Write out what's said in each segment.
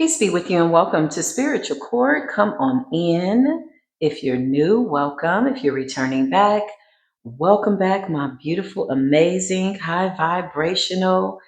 Peace be with you and welcome to Spiritual Court. Come on in. If you're new, welcome. If you're returning back, welcome back, my beautiful, amazing, high vibrational,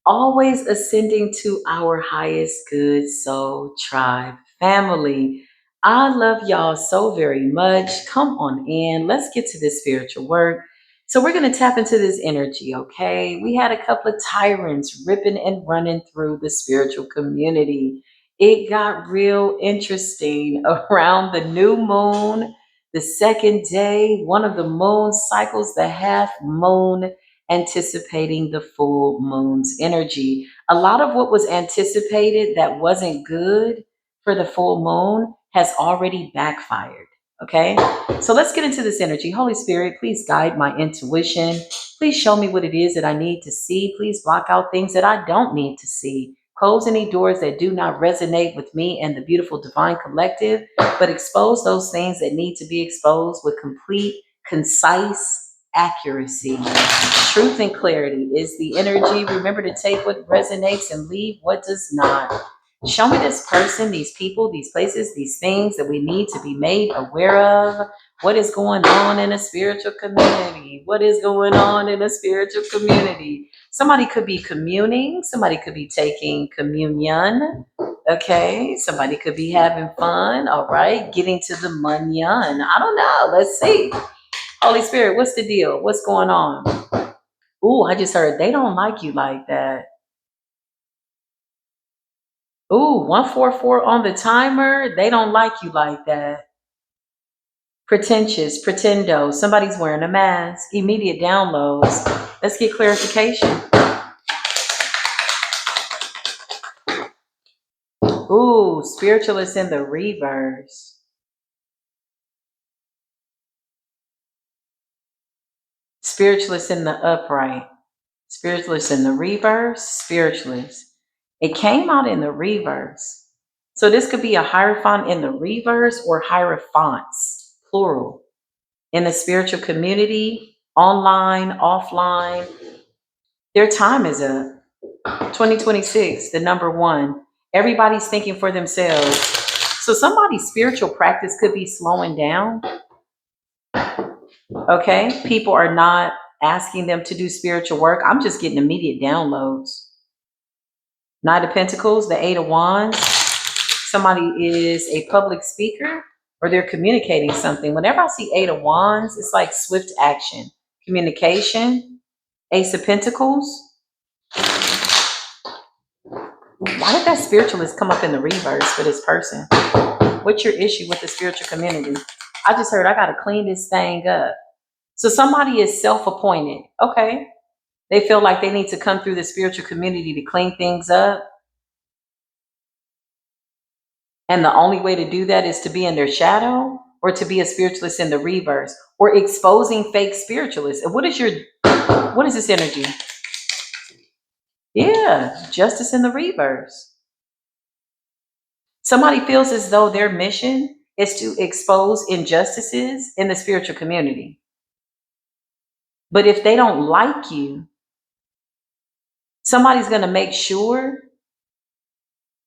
always ascending to our highest good soul tribe family. I love y'all so very much. Come on in. Let's get to this spiritual work. So, we're going to tap into this energy, okay? We had a couple of tyrants ripping and running through the spiritual community. It got real interesting around the new moon, the second day, one of the moon cycles, the half moon anticipating the full moon's energy. A lot of what was anticipated that wasn't good for the full moon has already backfired. Okay, so let's get into this energy. Holy Spirit, please guide my intuition. Please show me what it is that I need to see. Please block out things that I don't need to see. Close any doors that do not resonate with me and the beautiful divine collective, but expose those things that need to be exposed with complete, concise accuracy. Truth and clarity is the energy. Remember to take what resonates and leave what does not. Show me this person, these people, these places, these things that we need to be made aware of. What is going on in a spiritual community? What is going on in a spiritual community? Somebody could be communing. Somebody could be taking communion. Okay. Somebody could be having fun. All right. Getting to the munyan. I don't know. Let's see. Holy Spirit, what's the deal? What's going on? Ooh, I just heard they don't like you like that. Ooh, 144 on the timer. They don't like you like that. Pretentious, pretendo. Somebody's wearing a mask. Immediate downloads. Let's get clarification. Ooh, spiritualist in the reverse. Spiritualist in the upright. Spiritualist in the reverse. Spiritualist. It came out in the reverse. So this could be a hierophant in the reverse or hierophants, plural. In the spiritual community, online, offline. Their time is up. 2026, the number one. Everybody's thinking for themselves. So somebody's spiritual practice could be slowing down. Okay. People are not asking them to do spiritual work. I'm just getting immediate downloads. Knight of Pentacles, the Eight of Wands. Somebody is a public speaker or they're communicating something. Whenever I see Eight of Wands, it's like swift action, communication. Ace of Pentacles. Why did that spiritualist come up in the reverse for this person? What's your issue with the spiritual community? I just heard I got to clean this thing up. So somebody is self-appointed. Okay. They feel like they need to come through the spiritual community to clean things up. And the only way to do that is to be in their shadow or to be a spiritualist in the reverse or exposing fake spiritualists. And what is this energy? Yeah, justice in the reverse. Somebody feels as though their mission is to expose injustices in the spiritual community. But if they don't like you, somebody's going to make sure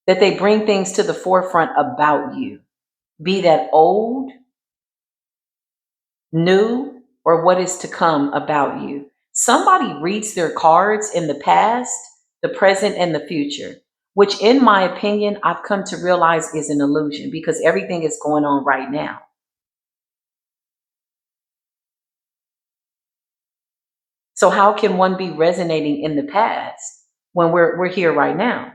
that they bring things to the forefront about you, be that old, new, or what is to come about you. Somebody reads their cards in the past, the present, and the future, which, in my opinion, I've come to realize is an illusion because everything is going on right now. So how can one be resonating in the past when we're here right now?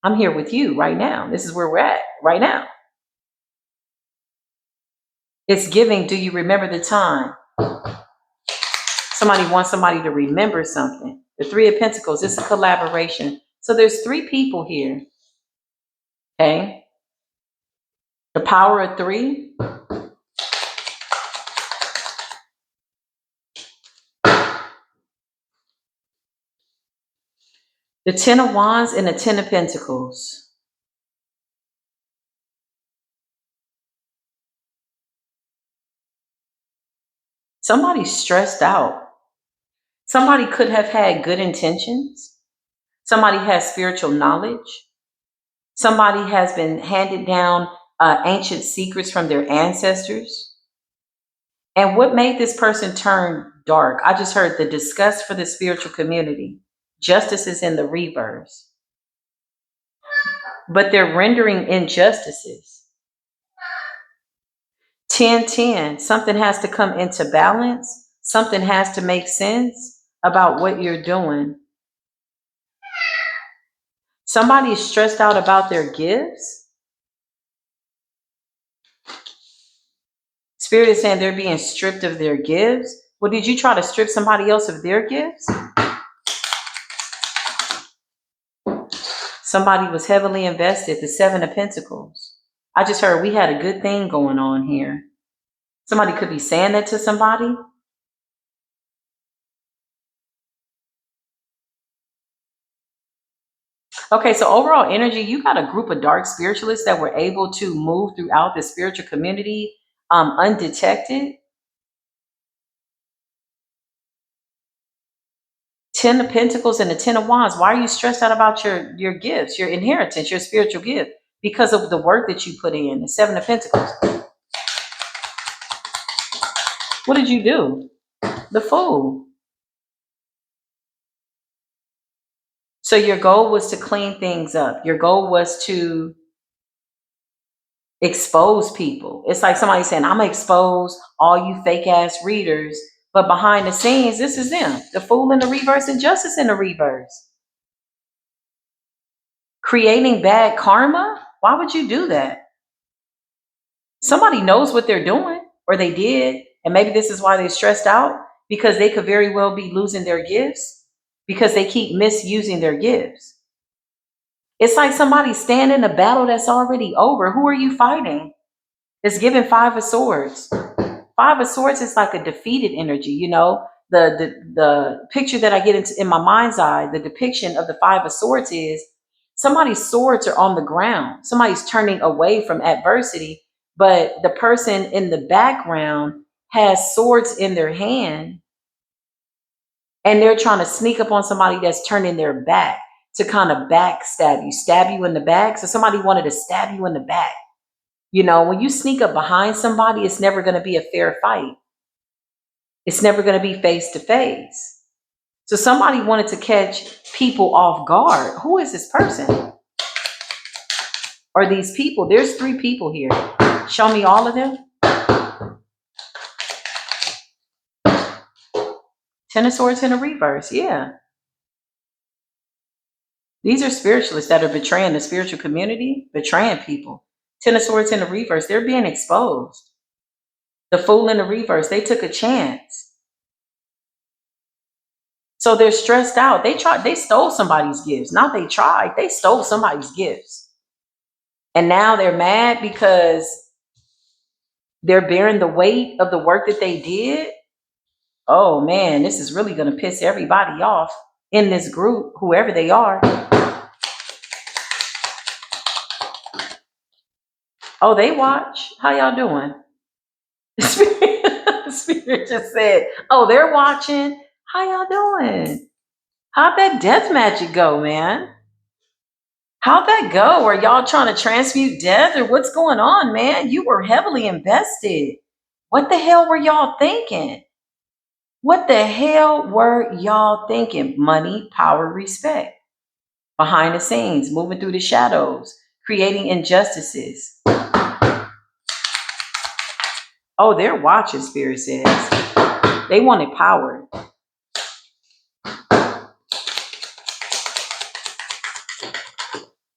I'm here with you right now. This is where we're at right now. It's giving, do you remember the time? Somebody wants somebody to remember something. The Three of Pentacles, it's a collaboration. So there's three people here. Okay. The power of three. The Ten of Wands and the Ten of Pentacles. Somebody's stressed out. Somebody could have had good intentions. Somebody has spiritual knowledge. Somebody has been handed down ancient secrets from their ancestors. And what made this person turn dark? I just heard the disgust for the spiritual community. Justice is in the reverse, but they're rendering injustices. 10-10. Something has to come into balance. Something has to make sense about what you're doing. Somebody is stressed out about their gifts. Spirit is saying they're being stripped of their gifts. Well, did you try to strip somebody else of their gifts? Somebody was heavily invested, the Seven of Pentacles. I just heard we had a good thing going on here. Somebody could be saying that to somebody. Okay, so overall energy, you got a group of dark spiritualists that were able to move throughout the spiritual community undetected. 10 of Pentacles and the 10 of Wands. Why are you stressed out about your gifts, your inheritance, your spiritual gift? Because of the work that you put in. The 7 of Pentacles. What did you do? The Fool. So your goal was to clean things up. Your goal was to expose people. It's like somebody saying, I'm going to expose all you fake ass readers. But behind the scenes, this is them. The Fool in the reverse and Justice in the reverse. Creating bad karma? Why would you do that? Somebody knows what they're doing, or they did. And maybe this is why they're stressed out, because they could very well be losing their gifts because they keep misusing their gifts. It's like somebody standing in a battle that's already over. Who are you fighting? It's given 5 of Swords. 5 of Swords is like a defeated energy, you know. The picture that I get into in my mind's eye, the depiction of the 5 of Swords is somebody's swords are on the ground. Somebody's turning away from adversity, but the person in the background has swords in their hand and they're trying to sneak up on somebody that's turning their back to kind of backstab you, stab you in the back. So somebody wanted to stab you in the back. You know, when you sneak up behind somebody, it's never going to be a fair fight. It's never going to be face to face. So somebody wanted to catch people off guard. Who is this person? Or these people? There's 3 people here. Show me all of them. 10 of Swords in a reverse. Yeah. These are spiritualists that are betraying the spiritual community, betraying people. 10 of Swords in the reverse. They're being exposed. The Fool in the reverse. They took a chance. So they're stressed out. They stole somebody's gifts. Not they tried. They stole somebody's gifts. And now they're mad because they're bearing the weight of the work that they did. Oh man, this is really going to piss everybody off in this group, whoever they are. Oh, they watch. How y'all doing? Spirit just said, oh, they're watching. How y'all doing? How'd that death magic go, man? How'd that go? Are y'all trying to transmute death or what's going on, man? You were heavily invested. What the hell were y'all thinking? What the hell were y'all thinking? Money, power, respect. Behind the scenes, moving through the shadows, creating injustices. Oh, they're watching, Spirit says. They wanted power.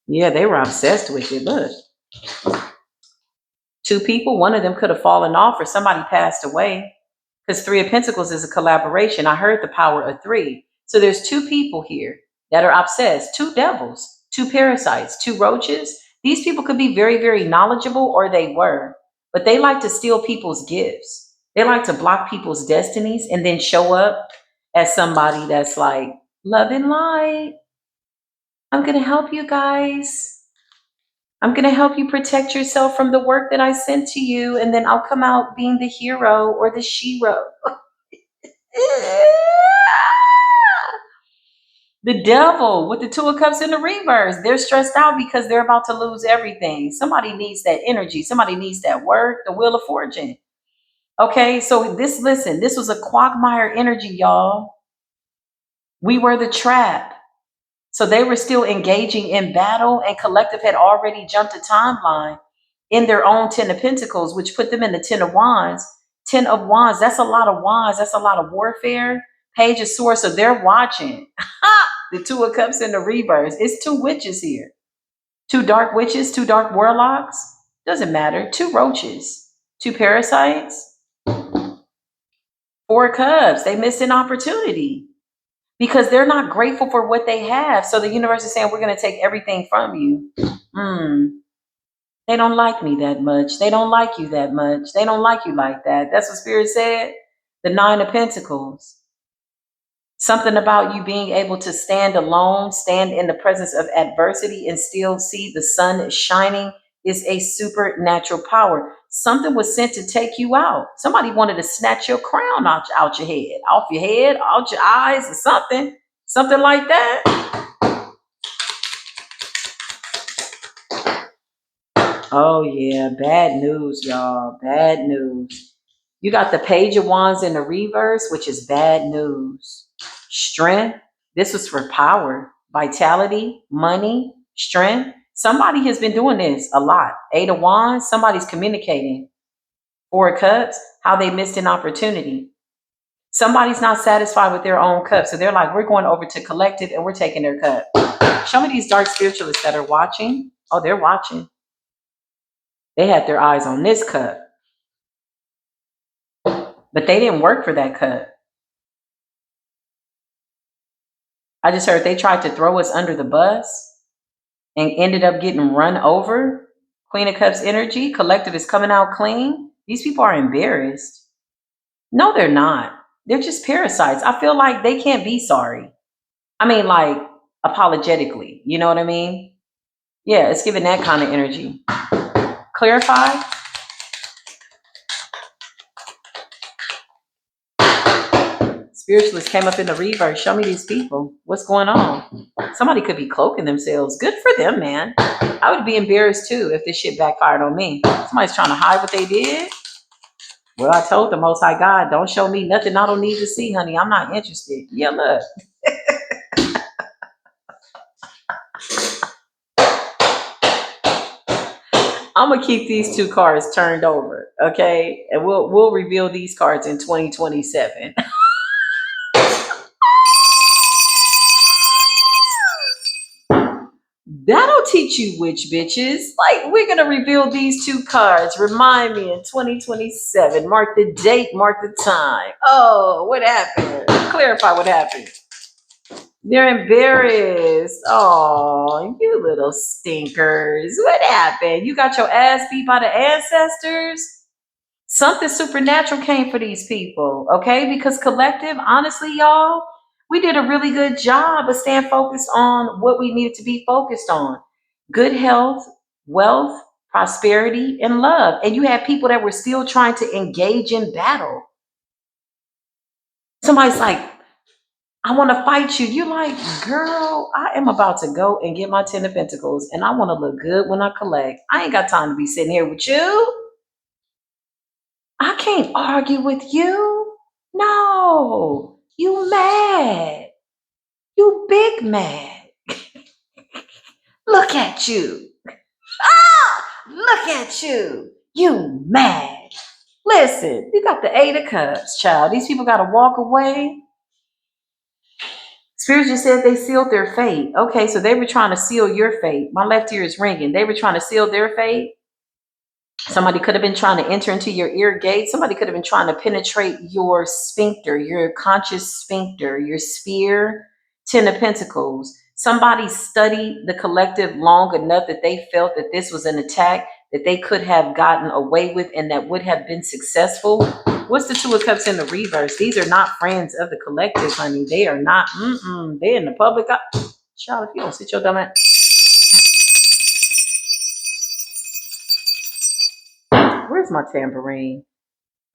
Yeah, they were obsessed with it. Look. 2 people, one of them could have fallen off or somebody passed away. Because 3 of Pentacles is a collaboration. I heard the power of 3. So there's 2 people here that are obsessed. 2 devils, 2 parasites, 2 roaches. These people could be very, very knowledgeable, or they were. But they like to steal people's gifts. They like to block people's destinies and then show up as somebody that's like, love and light. I'm going to help you guys. I'm going to help you protect yourself from the work that I sent to you. And then I'll come out being the hero or the shero. The devil with the Two of Cups in the reverse. They're stressed out because they're about to lose everything. Somebody needs that energy. Somebody needs that work, the Wheel of Fortune. Okay, so listen, this was a quagmire energy, y'all. We were the trap. So they were still engaging in battle, and collective had already jumped a timeline in their own Ten of Pentacles, which put them in the Ten of Wands. Ten of Wands, that's a lot of wands. That's a lot of warfare. Page of Swords, so they're watching. The Two of Cups in the reverse. It's two witches here. Two dark witches, two dark warlocks. Doesn't matter. Two roaches, two parasites, four cups. They missed an opportunity because they're not grateful for what they have. So the universe is saying, we're going to take everything from you. They don't like me that much. They don't like you that much. They don't like you like that. That's what Spirit said. The Nine of Pentacles. Something about you being able to stand alone, stand in the presence of adversity, and still see the sun shining is a supernatural power. Something was sent to take you out. Somebody wanted to snatch your crown out your head, off your head, out your eyes, or something like that. Oh, yeah, bad news, y'all. Bad news. You got the Page of Wands in the reverse, which is bad news. Strength. This was for power, vitality, money, strength. Somebody has been doing this a lot. Eight of Wands, somebody's communicating. Four of Cups, how they missed an opportunity. Somebody's not satisfied with their own cup. So they're like, we're going over to collective and we're taking their cup. Show me these dark spiritualists that are watching. Oh, they're watching. They had their eyes on this cup. But they didn't work for that cup. I just heard they tried to throw us under the bus and ended up getting run over. Queen of Cups energy, collective is coming out clean. These people are embarrassed. No, they're not. They're just parasites. I feel like they can't be sorry. I mean, like, apologetically. You know what I mean? Yeah, it's giving that kind of energy. Clarify. Spiritualist came up in the reverse. Show me these people. What's going on? Somebody could be cloaking themselves. Good for them, man. I would be embarrassed too if this shit backfired on me. Somebody's trying to hide what they did. Well, I told the Most High God, don't show me nothing I don't need to see, honey. I'm not interested. Yeah, look. I'm gonna keep these two cards turned over, okay? And we'll reveal these cards in 2027. That'll teach you witch bitches. Like, we're gonna reveal these two cards. Remind me in 2027. Mark the date, mark the time. Oh, what happened? Clarify what happened. They're embarrassed. Oh, you little stinkers. What happened? You got your ass beat by the ancestors? Something supernatural came for these people, okay? Because collective, honestly, y'all, we did a really good job of staying focused on what we needed to be focused on. Good health, wealth, prosperity, and love. And you had people that were still trying to engage in battle. Somebody's like, I want to fight you. You're like, girl, I am about to go and get my Ten of Pentacles, and I want to look good when I collect. I ain't got time to be sitting here with you. I can't argue with you. No, you mad. You big mad. Look at you. Ah, look at you. You mad. Listen, you got the Eight of Cups, child. These people got to walk away. Spirit just said they sealed their fate. Okay, so they were trying to seal your fate. My left ear is ringing. They were trying to seal their fate. Somebody could have been trying to enter into your ear gate. Somebody could have been trying to penetrate your sphincter, your conscious sphincter, your sphere. Ten of Pentacles. Somebody studied the collective long enough that they felt that this was an attack that they could have gotten away with and that would have been successful. What's the Two of Cups in the reverse? These are not friends of the collective, honey. They are not. They're in the public. Child, if you don't sit your dumb ass. Where's my tambourine?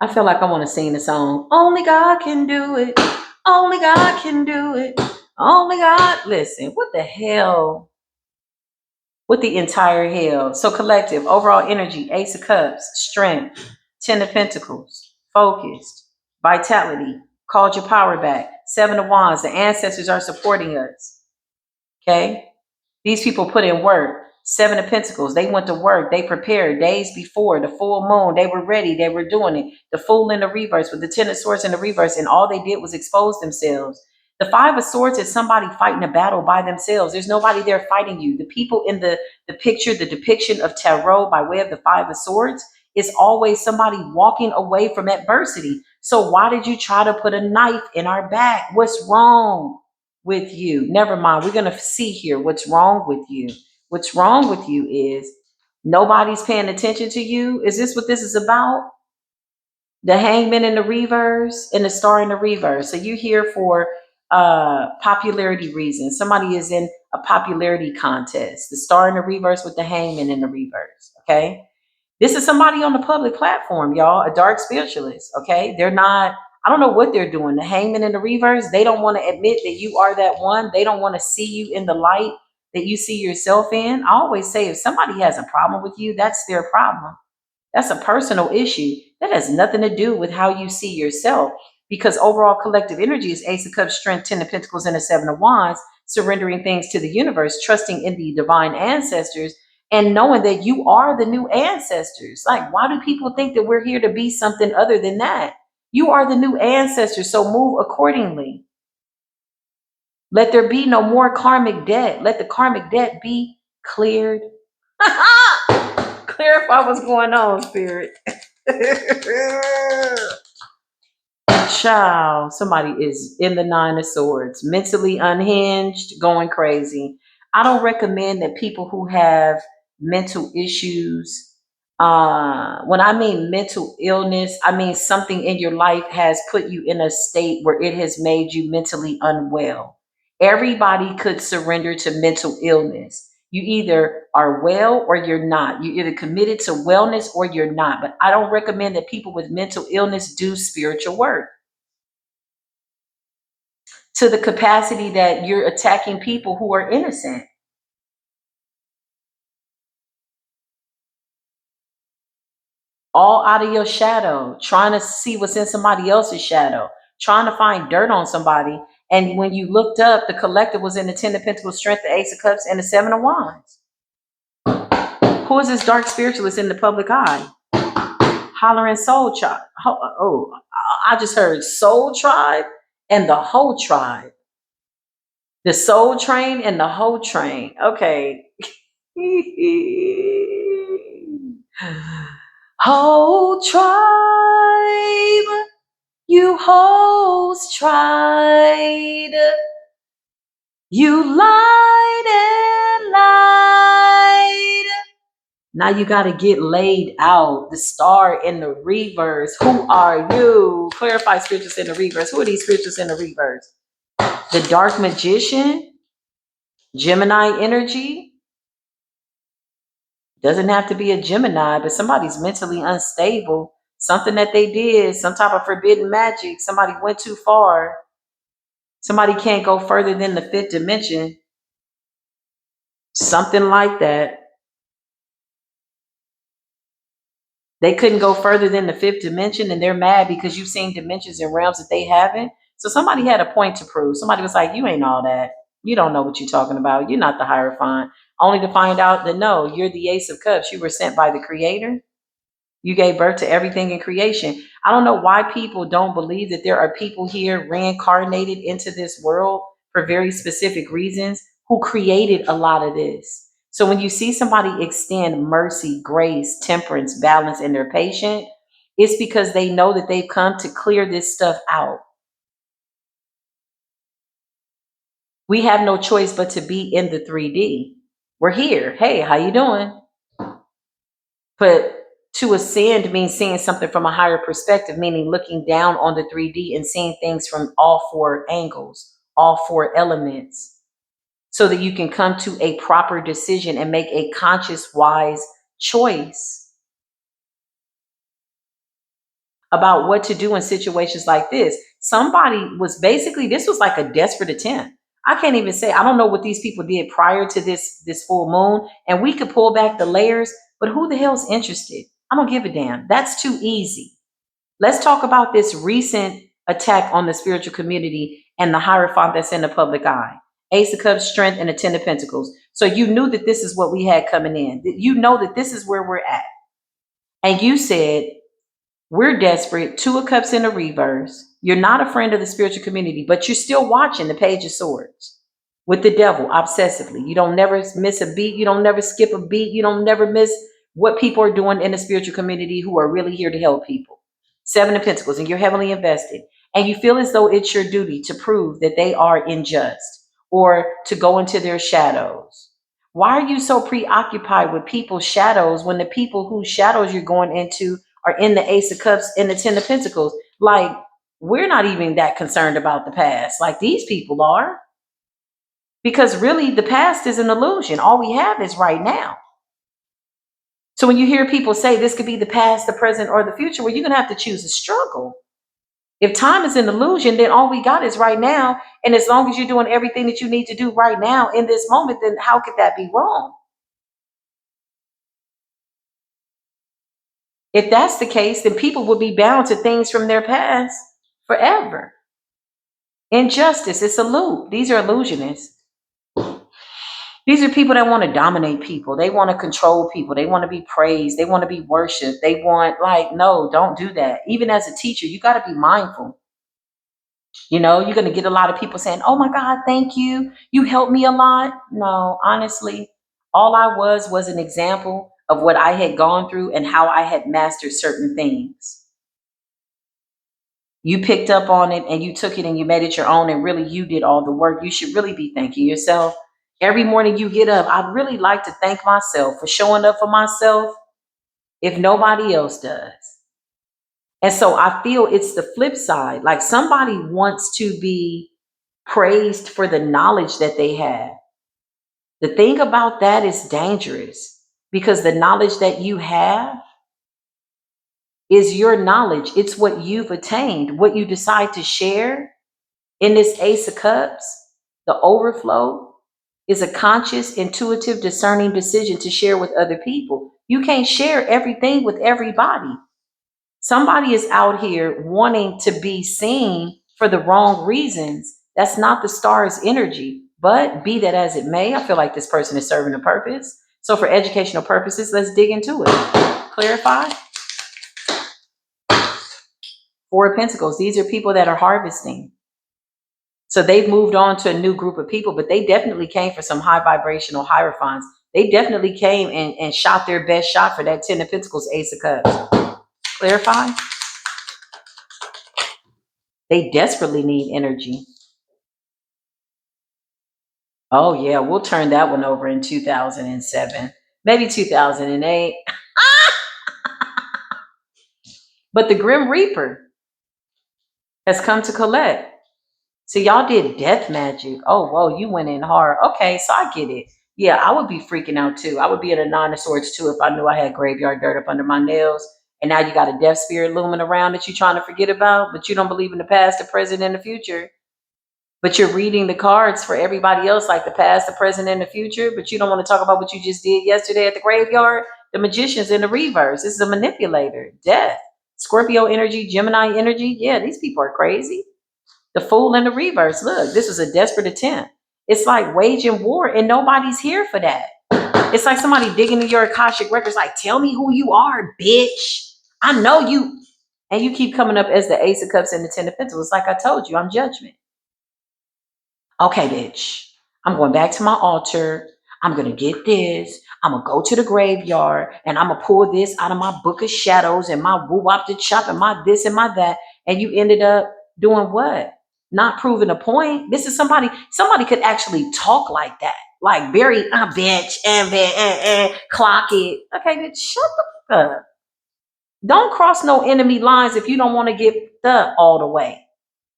I feel like I want to sing the song. Only God can do it. Only God can do it. Oh my God, listen, what the hell? What the entire hell? So collective, overall energy, Ace of Cups, strength, Ten of Pentacles, focused, vitality, called your power back, Seven of Wands, the ancestors are supporting us. Okay? These people put in work. Seven of Pentacles, they went to work. They prepared days before the full moon. They were ready. They were doing it. The Fool in the reverse with the Ten of Swords in the reverse, and all they did was expose themselves. The Five of Swords is somebody fighting a battle by themselves. There's nobody there fighting you. The people in the picture, the depiction of tarot by way of the Five of Swords is always somebody walking away from adversity. So why did you try to put a knife in our back? What's wrong with you? Never mind. We're going to see here what's wrong with you. What's wrong with you is nobody's paying attention to you. Is this what this is about? The Hangman in the reverse and the Star in the reverse. So you're here for popularity reasons. Somebody is in a popularity contest. The Star in the reverse with the Hangman in the reverse. Okay. This is somebody on the public platform, y'all, a dark spiritualist. Okay. They're not, I don't know what they're doing. The Hangman in the reverse, they don't want to admit that you are that one. They don't want to see you in the light that you see yourself in. I always say if somebody has a problem with you, that's their problem. That's a personal issue. That has nothing to do with how you see yourself, because overall collective energy is Ace of Cups, Strength, Ten of Pentacles, and the Seven of Wands, surrendering things to the universe, trusting in the divine ancestors, and knowing that you are the new ancestors. Like, why do people think that we're here to be something other than that? You are the new ancestors, so move accordingly. Let there be no more karmic debt. Let the karmic debt be cleared. Clarify what's going on, Spirit. Child, somebody is in the Nine of Swords, mentally unhinged, going crazy. I don't recommend that people who have mental issues, when I mean mental illness, I mean something in your life has put you in a state where it has made you mentally unwell. Everybody could surrender to mental illness. You either are well or you're not. You're either committed to wellness or you're not. But I don't recommend that people with mental illness do spiritual work to the capacity that you're attacking people who are innocent. All out of your shadow, trying to see what's in somebody else's shadow, trying to find dirt on somebody. And when you looked up, the collective was in the Ten of Pentacles, Strength, the Ace of Cups, and the Seven of Wands. Who is this dark spiritualist in the public eye? Hollering soul tribe. Oh, I just heard soul tribe and the whole tribe. The soul train and the whole train. Okay. Whole tribe, you hoes tried. You lied and lied. Now you got to get laid out. The Star in the reverse. Who are you? Clarify spirituals in the reverse. Who are these spirituals in the reverse? The Dark Magician, Gemini energy. Doesn't have to be a Gemini, but somebody's mentally unstable. Something that they did, some type of forbidden magic. Somebody went too far. Somebody can't go further than the fifth dimension. Something like that. They couldn't go further than the fifth dimension, and they're mad because you've seen dimensions and realms that they haven't. So somebody had a point to prove. Somebody was like, you ain't all that. You don't know what you're talking about. You're not the Hierophant. Only to find out that no, you're the Ace of Cups. You were sent by the Creator. You gave birth to everything in creation. I don't know why people don't believe that there are people here reincarnated into this world for very specific reasons who created a lot of this. So when you see somebody extend mercy, grace, temperance, balance, and they're patient, it's because they know that they've come to clear this stuff out. We have no choice but to be in the 3D. We're here. Hey, how you doing? But to ascend means seeing something from a higher perspective, meaning looking down on the 3D and seeing things from all four angles, all four elements, so that you can come to a proper decision and make a conscious, wise choice about what to do in situations like this. Somebody was basically, this was like a desperate attempt. I can't even say, I don't know what these people did prior to this full moon, and we could pull back the layers, but who the hell's interested? I don't give a damn. That's too easy. Let's talk about this recent attack on the spiritual community and the Hierophant that's in the public eye. Ace of Cups, Strength, and the Ten of Pentacles. So you knew that this is what we had coming in. You know that this is where we're at. And you said, we're desperate. Two of Cups in the reverse. You're not a friend of the spiritual community, but you're still watching the Page of Swords with the devil obsessively. You don't never miss a beat. You don't never skip a beat. You don't never miss what people are doing in the spiritual community who are really here to help people. Seven of Pentacles, and you're heavily invested. And you feel as though it's your duty to prove that they are unjust or to go into their shadows. Why are you so preoccupied with people's shadows when the people whose shadows you're going into are in the Ace of Cups and the Ten of Pentacles? Like, we're not even that concerned about the past like these people are. Because really, the past is an illusion. All we have is right now. So when you hear people say this could be the past, the present, or the future, well, you're going to have to choose a struggle. If time is an illusion, then all we got is right now. And as long as you're doing everything that you need to do right now in this moment, then how could that be wrong? If that's the case, then people will be bound to things from their past forever. Injustice, it's a loop. These are illusionists. These are people that want to dominate people. They want to control people. They want to be praised. They want to be worshiped. They want, like, no, don't do that. Even as a teacher, you got to be mindful. You know, you're going to get a lot of people saying, oh my God, thank you. You helped me a lot. No, honestly, all I was an example of what I had gone through and how I had mastered certain things. You picked up on it and you took it and you made it your own, and really you did all the work. You should really be thanking yourself. Every morning you get up, I'd really like to thank myself for showing up for myself if nobody else does. And so I feel it's the flip side. Like, somebody wants to be praised for the knowledge that they have. The thing about that is dangerous, because the knowledge that you have is your knowledge. It's what you've attained. What you decide to share in this Ace of Cups, the overflow, is a conscious, intuitive, discerning decision to share with other people. You can't share everything with everybody. Somebody is out here wanting to be seen for the wrong reasons. That's not the star's energy. But be that as it may, I feel like this person is serving a purpose. So for educational purposes, let's dig into it. Clarify. Four of Pentacles. These are people that are harvesting. So they've moved on to a new group of people, but they definitely came for some high vibrational hierophants. They definitely came and shot their best shot for that Ten of Pentacles, Ace of Cups. Clarify. They desperately need energy. Oh yeah, we'll turn that one over in 2007, maybe 2008. But the Grim Reaper has come to collect. So y'all did death magic. Oh, whoa, you went in hard. Okay, so I get it. Yeah, I would be freaking out too. I would be at a Nine of Swords too if I knew I had graveyard dirt up under my nails. And now you got a death spirit looming around that you're trying to forget about, but you don't believe in the past, the present, and the future. But you're reading the cards for everybody else, like the past, the present, and the future. But you don't want to talk about what you just did yesterday at the graveyard. The Magician's in the reverse. This is a manipulator. Death. Scorpio energy, Gemini energy. Yeah, these people are crazy. The Fool in the reverse. Look, this was a desperate attempt. It's like waging war, and nobody's here for that. It's like somebody digging in your Akashic records, like, tell me who you are, bitch. I know you. And you keep coming up as the Ace of Cups and the Ten of Pentacles. Like I told you, I'm judgment. Okay, bitch. I'm going back to my altar. I'm going to get this. I'm going to go to the graveyard and I'm going to pull this out of my book of shadows and my woo wop the chop and my this and my that. And you ended up doing what? Not proving a point. This is somebody could actually talk like that. Like very, bitch, clock it. Okay, bitch, shut the fuck up. Don't cross no enemy lines if you don't want to get the all the way.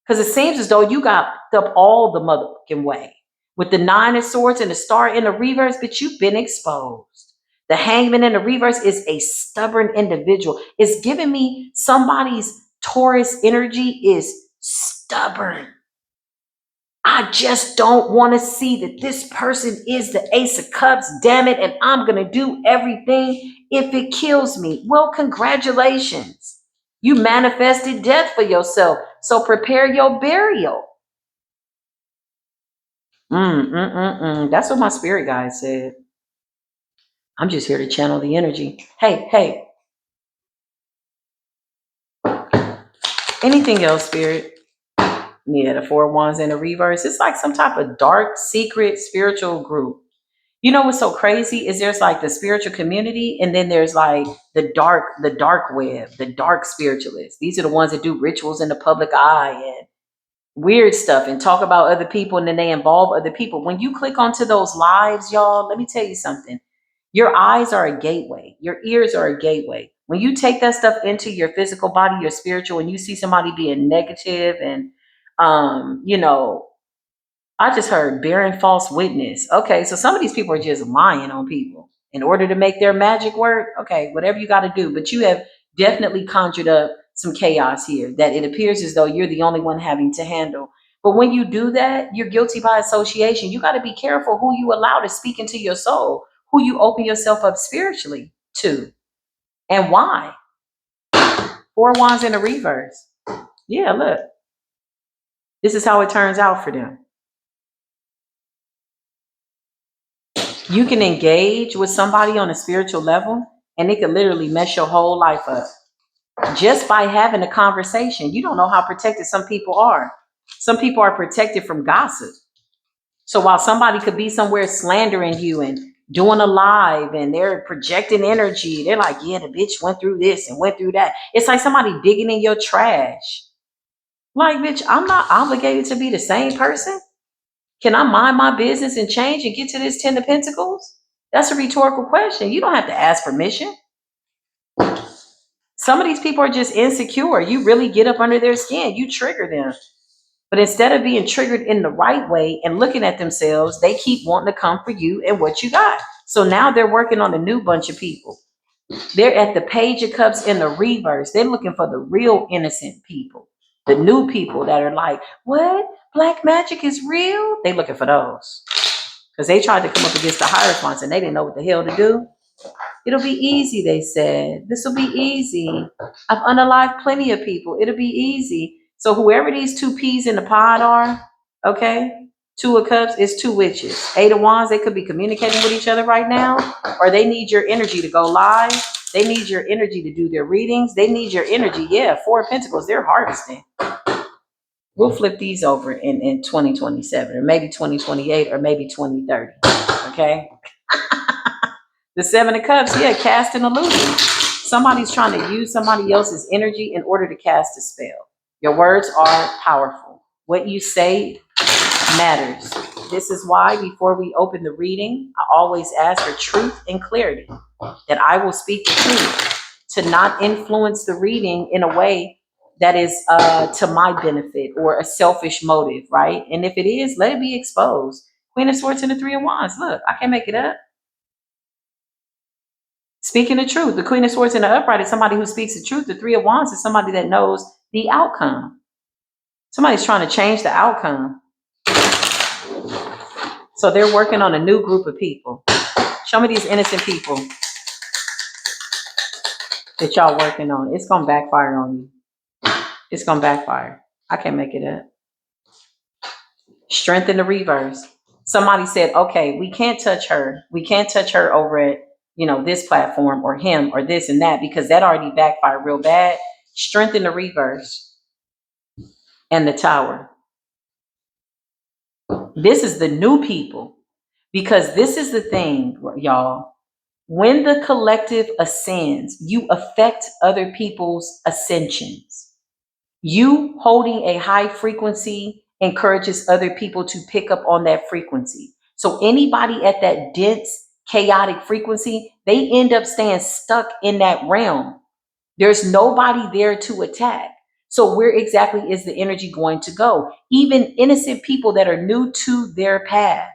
Because it seems as though you got up all the motherfucking way. With the Nine of Swords and the Star in the reverse, but you've been exposed. The Hangman in the reverse is a stubborn individual. It's giving me somebody's Taurus energy is stubborn. I just don't want to see that this person is the Ace of Cups, damn it, and I'm going to do everything if it kills me. Well, congratulations. You manifested death for yourself. So prepare your burial. That's what my spirit guide said. I'm just here to channel the energy. Hey, hey, anything else, spirit? Yeah, the four wands in the reverse. It's like some type of dark, secret, spiritual group. You know what's so crazy is there's like the spiritual community, and then there's like the dark web, the dark spiritualists. These are the ones that do rituals in the public eye and weird stuff and talk about other people, and then they involve other people. When you click onto those lives, y'all, let me tell you something. Your eyes are a gateway. Your ears are a gateway. When you take that stuff into your physical body, your spiritual, and you see somebody being negative and you know, I just heard bearing false witness. Okay, so some of these people are just lying on people in order to make their magic work. Okay, whatever you got to do. But you have definitely conjured up some chaos here that it appears as though you're the only one having to handle. But when you do that, you're guilty by association. You got to be careful who you allow to speak into your soul, who you open yourself up spiritually to, and why. Four wands in the reverse. Yeah, look, this is how it turns out for them. You can engage with somebody on a spiritual level and it can literally mess your whole life up just by having a conversation. You don't know how protected some people are. Some people are protected from gossip. So while somebody could be somewhere slandering you and doing a live and they're projecting energy, they're like, yeah, the bitch went through this and went through that. It's like somebody digging in your trash. Like, bitch, I'm not obligated to be the same person. Can I mind my business and change and get to this 10 of Pentacles? That's a rhetorical question. You don't have to ask permission. Some of these people are just insecure. You really get up under their skin. You trigger them. But instead of being triggered in the right way and looking at themselves, they keep wanting to come for you and what you got. So now they're working on a new bunch of people. They're at the Page of Cups in the reverse. They're looking for the real innocent people. The new people that are like, what? Black magic is real? They looking for those. Because they tried to come up against the Hierophants and they didn't know what the hell to do. It'll be easy, they said. This will be easy. I've unalived plenty of people. It'll be easy. So whoever these two peas in the pod are, okay, Two of Cups is two witches. Eight of Wands, they could be communicating with each other right now, or they need your energy to go live. They need your energy to do their readings. They need your energy. Yeah, Four of Pentacles, they're harvesting. We'll flip these over in 2027 or maybe 2028 or maybe 2030. Okay. The Seven of Cups, yeah, cast an illusion. Somebody's trying to use somebody else's energy in order to cast a spell. Your words are powerful. What you say matters. This is why before we open the reading, I always ask for truth and clarity, that I will speak the truth, to not influence the reading in a way that is to my benefit or a selfish motive, right? And if it is, let it be exposed. Queen of Swords and the Three of Wands. Look, I can't make it up. Speaking the truth. The Queen of Swords in the upright is somebody who speaks the truth. The Three of Wands is somebody that knows the outcome. Somebody's trying to change the outcome. So they're working on a new group of people. Show me these innocent people that y'all working on. It's going to backfire on you. It's going to backfire. I can't make it up. Strength in the reverse. Somebody said, okay, we can't touch her. We can't touch her over at, this platform or him or this and that, because that already backfired real bad. Strength in the reverse and the Tower. This is the new people, because this is the thing, y'all. When the collective ascends, you affect other people's ascensions. You holding a high frequency encourages other people to pick up on that frequency. So anybody at that dense, chaotic frequency, they end up staying stuck in that realm. There's nobody there to attack. So where exactly is the energy going to go? Even innocent people that are new to their path,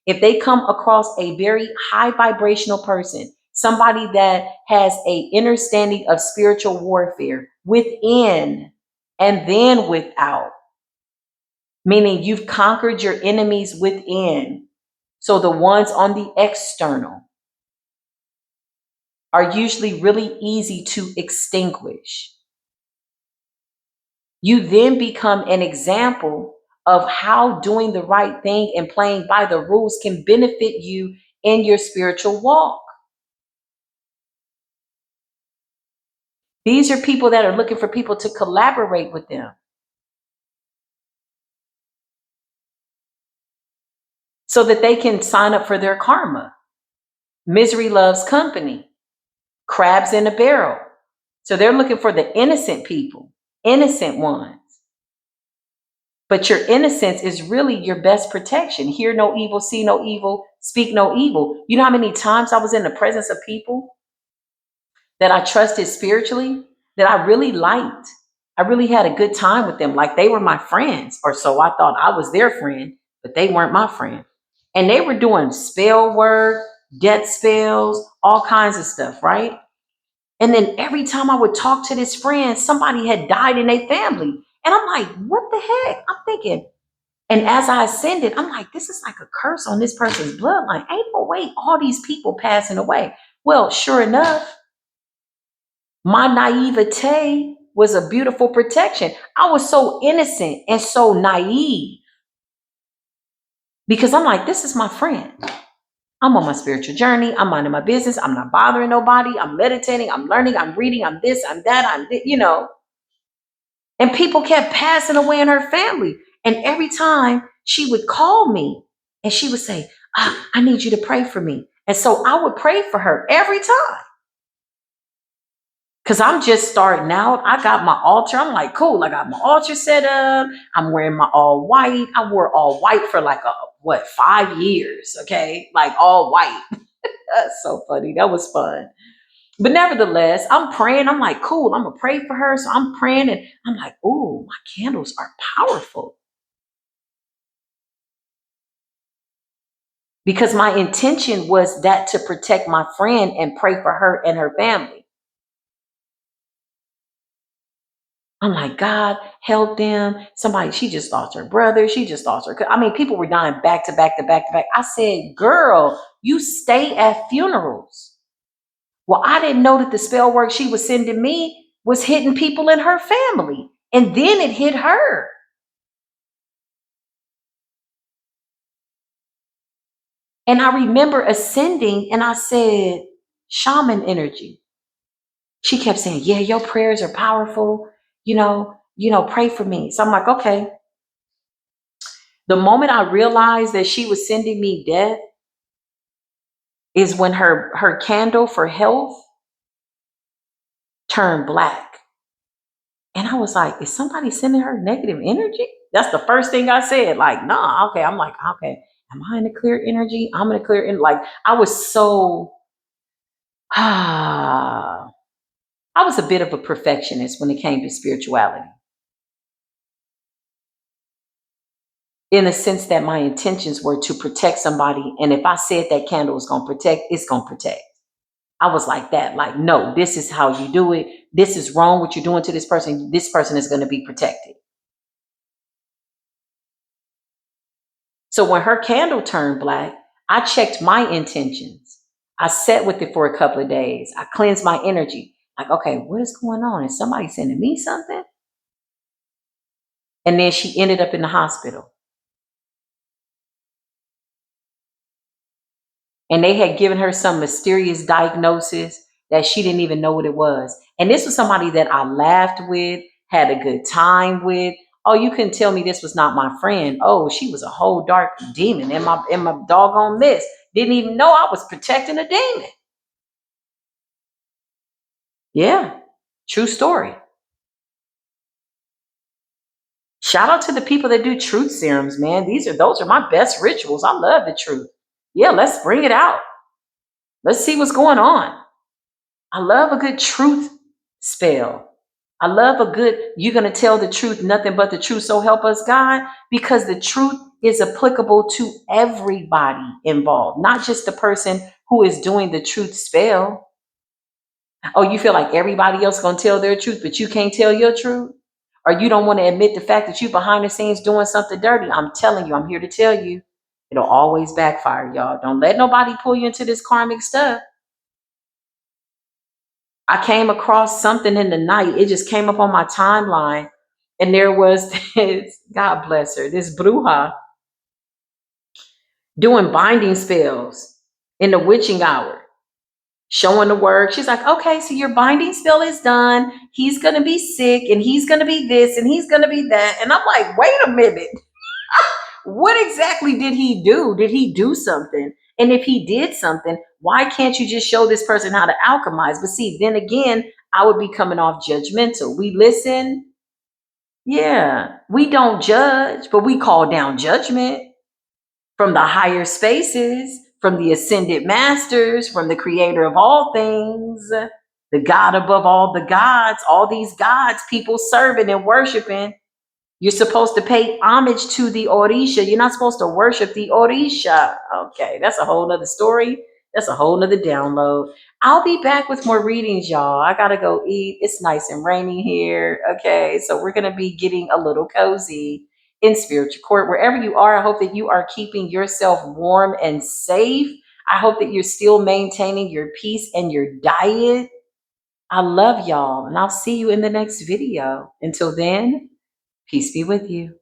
if they come across a very high vibrational person, somebody that has a understanding of spiritual warfare within and then without, meaning you've conquered your enemies within. So the ones on the external are usually really easy to extinguish. You then become an example of how doing the right thing and playing by the rules can benefit you in your spiritual walk. These are people that are looking for people to collaborate with them so that they can sign up for their karma. Misery loves company, crabs in a barrel. So they're looking for the innocent people, innocent ones. But your innocence is really your best protection. Hear no evil, see no evil, speak no evil. You know how many times I was in the presence of people that I trusted spiritually, that I really liked? I really had a good time with them. Like they were my friends, or so I thought. I was their friend, but they weren't my friend. And they were doing spell work, death spells, all kinds of stuff, right? And then every time I would talk to this friend, somebody had died in their family. And I'm like, what the heck? I'm thinking, and as I ascended, I'm like, this is like a curse on this person's bloodline. Ain't no way all these people passing away. Well, sure enough, my naivete was a beautiful protection. I was so innocent and so naive because I'm like, this is my friend. I'm on my spiritual journey. I'm minding my business. I'm not bothering nobody. I'm meditating. I'm learning. I'm reading. I'm this. I'm that. And people kept passing away in her family. And every time she would call me and she would say, I need you to pray for me. And so I would pray for her every time. Because I'm just starting out. I got my altar. I'm like, cool. I got my altar set up. I'm wearing my all white. I wore all white for like 5 years. Okay. Like all white. That's so funny. That was fun. But nevertheless, I'm praying. I'm like, cool, I'm going to pray for her. So I'm praying and I'm like, ooh, my candles are powerful. Because my intention was that to protect my friend and pray for her and her family. I'm like, God, help them. Somebody, she just lost her brother. She just lost her. I mean, people were dying back to back to back to back. I said, girl, you stay at funerals. Well, I didn't know that the spell work she was sending me was hitting people in her family. And then it hit her. And I remember ascending and I said, shaman energy. She kept saying, yeah, your prayers are powerful. Pray for me. So I'm like, okay. The moment I realized that she was sending me death is when her candle for health turned black. And I was like, is somebody sending her negative energy? That's the first thing I said. Like, nah, okay. I'm like, okay, am I in a clear energy? I'm in a clear energy. Like, I was so, I was a bit of a perfectionist when it came to spirituality, in the sense that my intentions were to protect somebody. And if I said that candle was going to protect, it's going to protect. I was like that, like, no, this is how you do it. This is wrong what you're doing to this person. This person is going to be protected. So when her candle turned black, I checked my intentions. I sat with it for a couple of days. I cleansed my energy. Like, okay, what is going on? Is somebody sending me something? And then she ended up in the hospital. And they had given her some mysterious diagnosis that she didn't even know what it was. And this was somebody that I laughed with, had a good time with. Oh, you couldn't tell me this was not my friend. Oh, she was a whole dark demon in my doggone midst. Didn't even know I was protecting a demon. Yeah, true story. Shout out to the people that do truth serums, man. Those are my best rituals. I love the truth. Yeah, let's bring it out. Let's see what's going on. I love a good truth spell. I love a good, you're going to tell the truth, nothing but the truth, so help us God, because the truth is applicable to everybody involved, not just the person who is doing the truth spell. Oh, you feel like everybody else going to tell their truth, but you can't tell your truth? or you don't want to admit the fact that you behind the scenes doing something dirty, I'm telling you, I'm here to tell you, it'll always backfire, y'all. Don't let nobody pull you into this karmic stuff. I came across something in the night. It just came up on my timeline. And there was this, God bless her, this bruja doing binding spells in the witching hour, showing the work. She's like, okay, so your binding spell is done. He's going to be sick and he's going to be this and he's going to be that. And I'm like, wait a minute. What exactly did he do? Did he do something? And if he did something, why can't you just show this person how to alchemize? But see, then again, I would be coming off judgmental. We listen. Yeah. We don't judge, but we call down judgment from the higher spaces, from the ascended masters, from the creator of all things, the God above all the gods, all these gods people serving and worshiping. You're supposed to pay homage to the Orisha. You're not supposed to worship the Orisha. Okay, that's a whole nother story. That's a whole nother download. I'll be back with more readings, y'all. I gotta go eat. It's nice and rainy here. Okay, so we're gonna be getting a little cozy in spiritual court. Wherever you are, I hope that you are keeping yourself warm and safe. I hope that you're still maintaining your peace and your diet. I love y'all, and I'll see you in the next video. Until then, peace be with you.